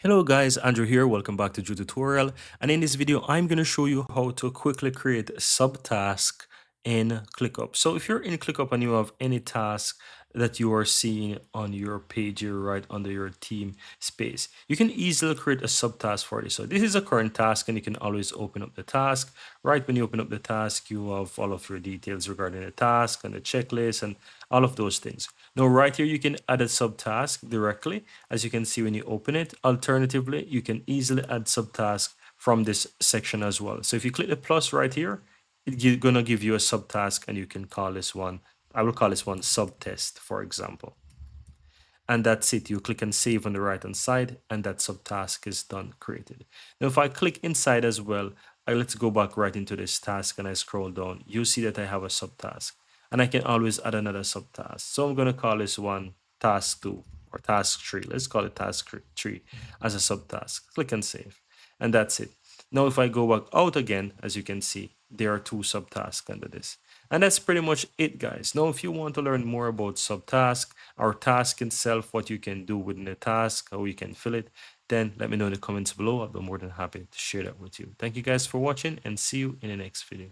Hello guys, Andrew here. Welcome back to Drew Tutorial. And in this video, I'm going to show you how to quickly create a subtask in ClickUp. So if you're in ClickUp and you have any task that you are seeing on your page here right under your team space, you can easily create a subtask for this. So this is a current task and you can always open up the task. Right when you open up the task, you have all of your details regarding the task and the checklist and all of those things. Now, right here, you can add a subtask directly, as you can see when you open it. Alternatively, you can easily add subtask from this section as well. So if you click the plus right here, it's gonna give you a subtask, and you can call this one, I will call this one subtest, for example. And that's it. You click and save on the right hand side, and that subtask is done, created. Now, if I click inside as well, let's go back right into this task and I scroll down, you see that I have a subtask and I can always add another subtask. So I'm going to call this one task 2 or task 3. Let's call it task 3 as a subtask. Click and save. And that's it. Now, if I go back out again, as you can see, there are 2 subtasks under this. And that's pretty much it, guys. Now, if you want to learn more about subtask or task itself, what you can do within the task, how you can fill it, then let me know in the comments below. I'll be more than happy to share that with you. Thank you guys for watching and see you in the next video.